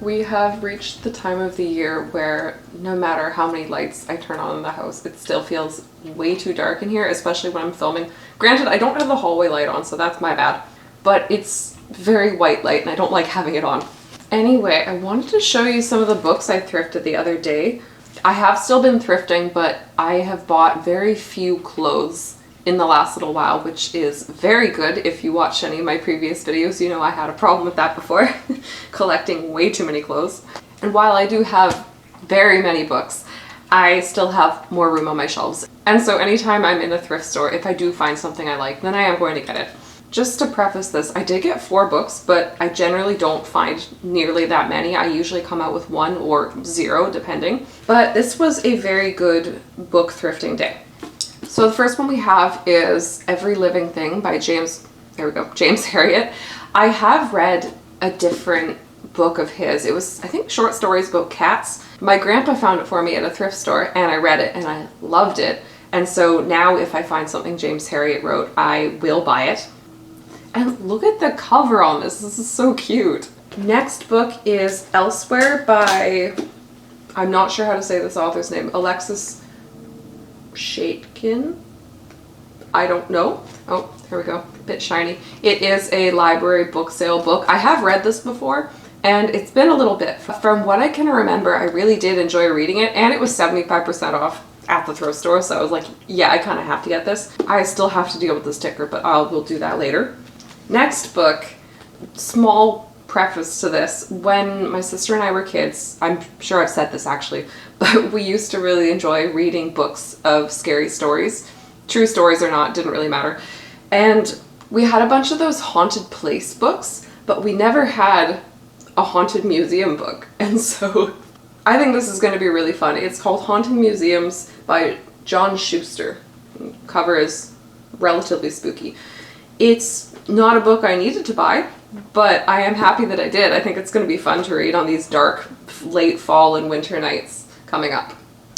We have reached the time of the year where no matter how many lights I turn on in the house, it still feels way too dark in here, especially when I'm filming. Granted, I don't have the hallway light on, so that's my bad, but it's very white light and I don't like having it on. Anyway, I wanted to show you some of the books I thrifted the other day. I have still been thrifting, but I have bought very few clothes in the last little while, which is very good. If you watched any of my previous videos, you know I had a problem with that before, collecting way too many clothes. And while I do have very many books, I still have more room on my shelves. And so anytime I'm in a thrift store, if I do find something I like, then I am going to get it. Just to preface this, I did get 4 books, but I generally don't find nearly that many. I usually come out with 1 or 0, depending. But this was a very good book thrifting day. So the first one we have is Every Living Thing by James Herriot. I have read a different book of his. It was, I think, short stories about cats. My grandpa found it for me at a thrift store and I read it and I loved it. And so now if I find something James Herriot wrote, I will buy it. And look at the cover on this. This is so cute. Next book is Elsewhere by, I'm not sure how to say this author's name, Alexis Shaitkin? I don't know. Oh, here we go. A bit shiny. It is a library book sale book. I have read this before and it's been a little bit. From what I can remember, I really did enjoy reading it and it was 75% off at the thrift store. So I was like, yeah, I kind of have to get this. I still have to deal with the sticker, but we'll do that later. Next book, small preface to this. When my sister and I were kids, I'm sure I've said this actually, but we used to really enjoy reading books of scary stories. True stories or not, didn't really matter. And we had a bunch of those haunted place books, but we never had a haunted museum book. And so I think this is going to be really fun. It's called Haunting Museums by John Schuster. Cover is relatively spooky. It's not a book I needed to buy, but I am happy that I did. I think it's going to be fun to read on these dark, late fall and winter nights coming up.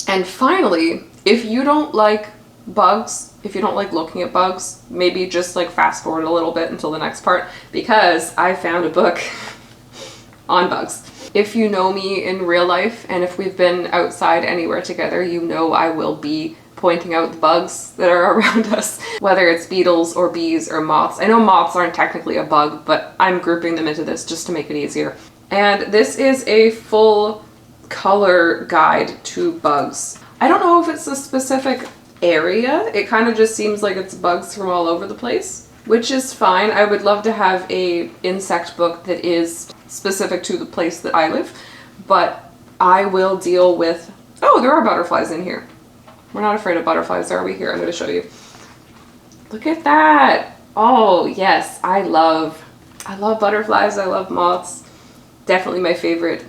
And finally, if you don't like bugs, if you don't like looking at bugs, maybe just like fast forward a little bit until the next part, because I found a book on bugs. If you know me in real life, and if we've been outside anywhere together, you know I will be pointing out the bugs that are around us, whether it's beetles or bees or moths. I know moths aren't technically a bug, but I'm grouping them into this just to make it easier. And this is a full color guide to bugs. I don't know if it's a specific area. It kind of just seems like it's bugs from all over the place, which is fine. I would love to have a insect book that is specific to the place that I live, but I will deal with, oh, there are butterflies in here. We're not afraid of butterflies, are we? Here, I'm going to show you. Look at that. Oh, yes. I love butterflies. I love moths. Definitely my favorite.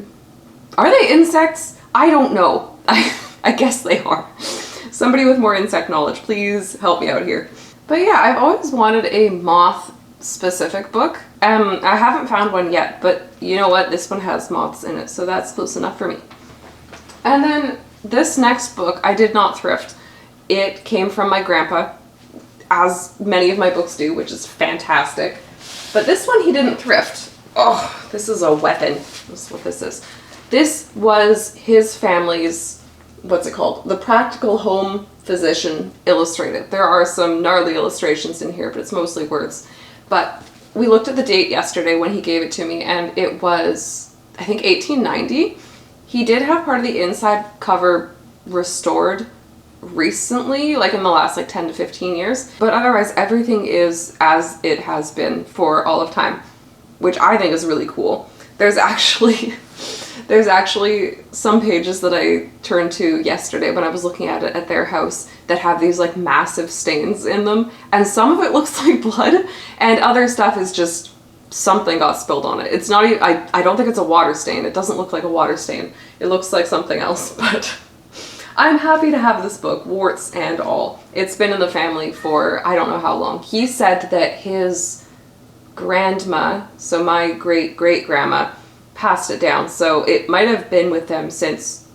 Are they insects? I don't know. I guess they are. Somebody with more insect knowledge, please help me out here. But yeah, I've always wanted a moth specific book. I haven't found one yet, but you know what? This one has moths in it, so that's close enough for me. And then this next book I did not thrift. It came from my grandpa, as many of my books do, which is fantastic. But this one he didn't thrift. Oh, this is a weapon. This is what this is. This was his family's, what's it called? The Practical Home Physician Illustrated. There are some gnarly illustrations in here, but it's mostly words. But we looked at the date yesterday when he gave it to me, and it was, I think, 1890. He did have part of the inside cover restored recently, like in the last 10 to 15 years, but otherwise everything is as it has been for all of time, which I think is really cool. There's actually some pages that I turned to yesterday when I was looking at it at their house that have these massive stains in them, and some of it looks like blood and other stuff is just something got spilled on it. It's not even, I don't think it's a water stain. It doesn't look like a water stain. It looks like something else, but I'm happy to have this book, warts and all. It's been in the family for I don't know how long. He said that his grandma, so my great-great-grandma, passed it down, so it might have been with them since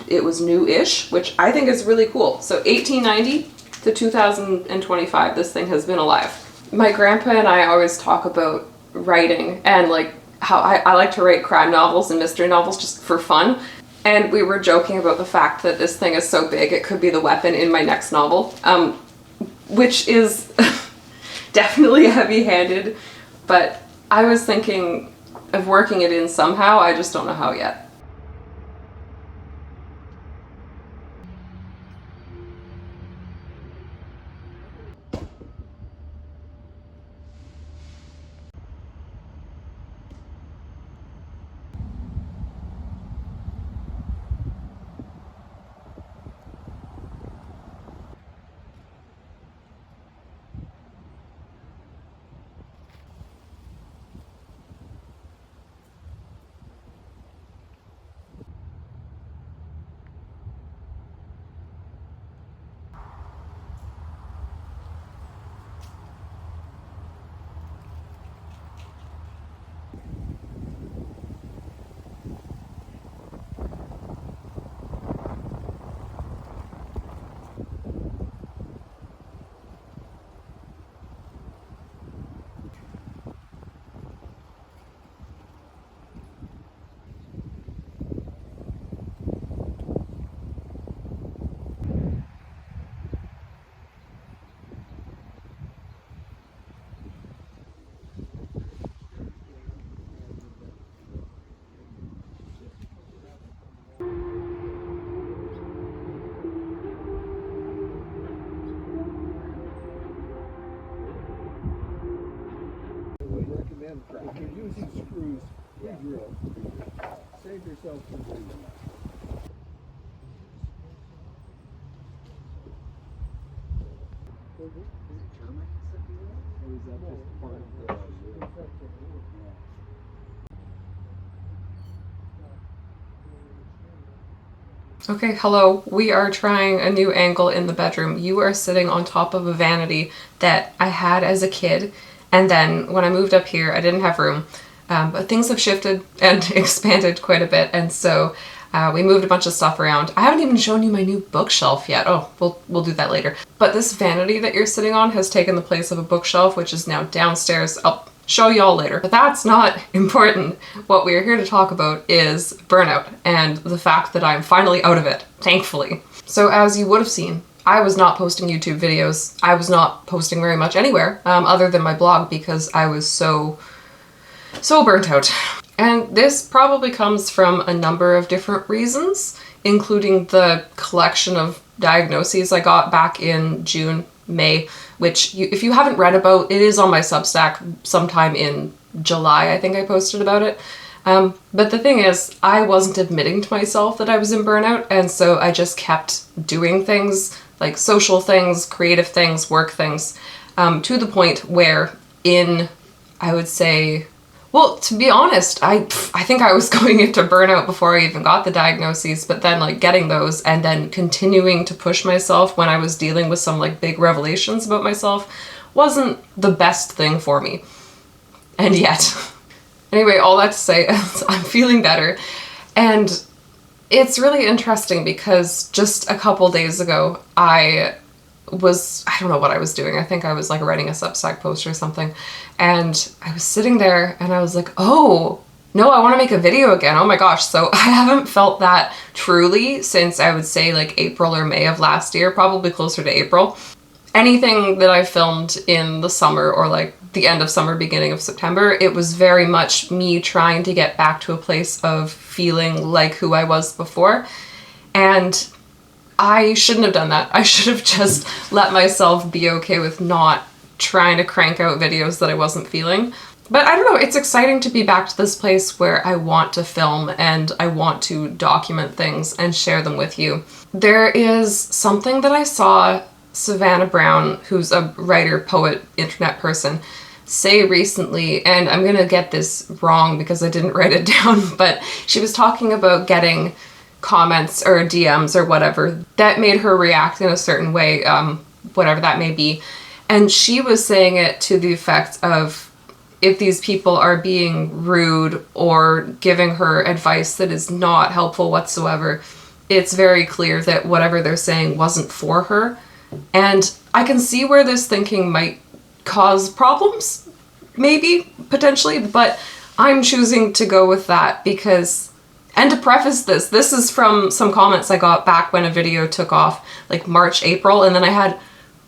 it was new-ish, which I think is really cool. So 1890 to 2025, this thing has been alive. My grandpa and I always talk about writing and how I like to write crime novels and mystery novels just for fun. And we were joking about the fact that this thing is so big it could be the weapon in my next novel, which is definitely heavy-handed, but I was thinking of working it in somehow. I just don't know how yet. If you're using screws, re-drill. Save yourself some bleeding. Is it termites that do that? Or is that just part of the... Okay, hello. We are trying a new angle in the bedroom. You are sitting on top of a vanity that I had as a kid, and then when I moved up here, I didn't have room. But things have shifted and expanded quite a bit, and so we moved a bunch of stuff around. I haven't even shown you my new bookshelf yet. Oh, we'll do that later. But this vanity that you're sitting on has taken the place of a bookshelf, which is now downstairs. I'll show y'all later. But that's not important. What we're here to talk about is burnout and the fact that I'm finally out of it, thankfully. So as you would have seen, I was not posting YouTube videos. I was not posting very much anywhere other than my blog because I was so burnt out. And this probably comes from a number of different reasons, including the collection of diagnoses I got back in June, May, which if you haven't read about, it is on my Substack sometime in July, I think I posted about it. But the thing is, I wasn't admitting to myself that I was in burnout, and so I just kept doing things, like social things, creative things, work things, to the point where I would say, well, to be honest, I think I was going into burnout before I even got the diagnoses, but then like getting those and then continuing to push myself when I was dealing with some like big revelations about myself wasn't the best thing for me. And yet, anyway, all that to say, I'm feeling better. And it's really interesting because just a couple days ago, I don't know what I was doing. I think I was like writing a Substack post or something. And I was sitting there and I was like, oh, no, I want to make a video again. Oh my gosh. So I haven't felt that truly since I would say like April or May of last year, probably closer to April. Anything that I filmed in the summer or like the end of summer, beginning of September, it was very much me trying to get back to a place of feeling like who I was before. And I shouldn't have done that. I should have just let myself be okay with not trying to crank out videos that I wasn't feeling. But I don't know, it's exciting to be back to this place where I want to film and I want to document things and share them with you. There is something that I saw Savannah Brown, who's a writer, poet, internet person, say recently, and I'm gonna get this wrong because I didn't write it down, but she was talking about getting comments or DMs or whatever that made her react in a certain way, whatever that may be. And she was saying it to the effect of, if these people are being rude or giving her advice that is not helpful whatsoever, it's very clear that whatever they're saying wasn't for her. And I can see where this thinking might cause problems, maybe, potentially, but I'm choosing to go with that because, and to preface this, this is from some comments I got back when a video took off, like March, April, and then I had,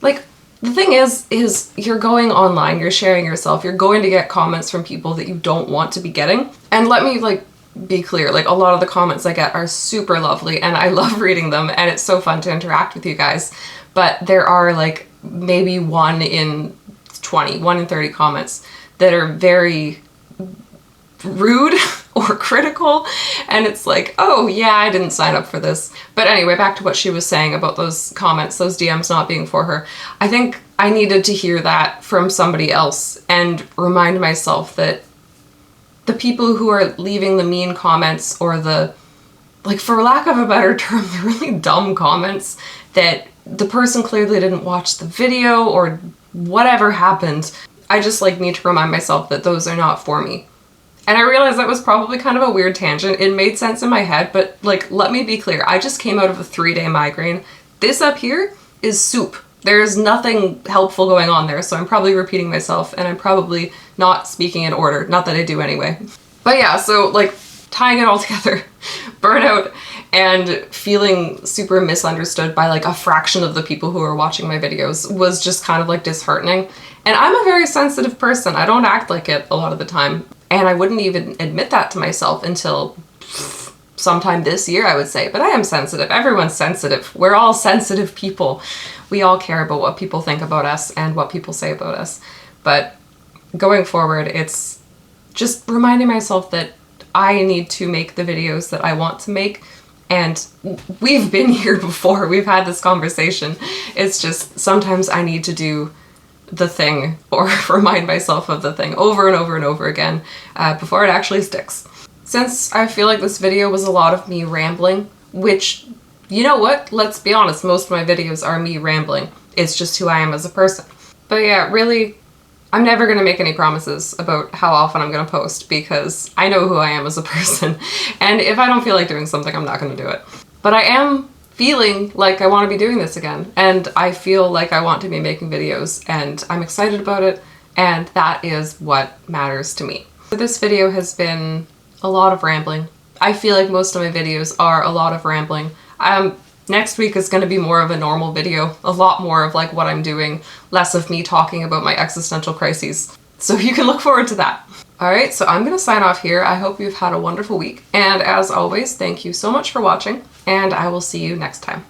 like, the thing is you're going online, you're sharing yourself, you're going to get comments from people that you don't want to be getting. And let me, like, be clear, like, a lot of the comments I get are super lovely and I love reading them and it's so fun to interact with you guys. But there are, like, maybe 1 in 20, 1 in 30 comments that are very rude or critical, and it's like, oh yeah, I didn't sign up for this. But anyway, back to what she was saying about those comments, those DMs not being for her. I think I needed to hear that from somebody else and remind myself that the people who are leaving the mean comments, or the, like, for lack of a better term, the really dumb comments that the person clearly didn't watch the video or whatever happened, I just, like, need to remind myself that those are not for me. And I realized that was probably kind of a weird tangent. It made sense in my head, but, like, let me be clear. I just came out of a 3-day migraine. This up here is soup. There's nothing helpful going on there, so I'm probably repeating myself and I'm probably not speaking in order. Not that I do anyway. But yeah, so, like, tying it all together, burnout and feeling super misunderstood by, like, a fraction of the people who are watching my videos was just kind of, like, disheartening. And I'm a very sensitive person. I don't act like it a lot of the time. And I wouldn't even admit that to myself until sometime this year, I would say. But I am sensitive. Everyone's sensitive. We're all sensitive people. We all care about what people think about us and what people say about us. But going forward, it's just reminding myself that I need to make the videos that I want to make. And we've been here before. We've had this conversation. It's just sometimes I need to do the thing, or remind myself of the thing over and over and over again before it actually sticks. Since I feel like this video was a lot of me rambling, which, you know what, let's be honest, most of my videos are me rambling. It's just who I am as a person. But yeah, really, I'm never gonna make any promises about how often I'm gonna post because I know who I am as a person. And if I don't feel like doing something, I'm not gonna do it. But I am feeling like I want to be doing this again, and I feel like I want to be making videos, and I'm excited about it, and that is what matters to me. This video has been a lot of rambling. I feel like most of my videos are a lot of rambling. Next week is going to be more of a normal video, a lot more of, like, what I'm doing, less of me talking about my existential crises. So you can look forward to that. Alright, so I'm going to sign off here. I hope you've had a wonderful week, and as always, thank you so much for watching, and I will see you next time.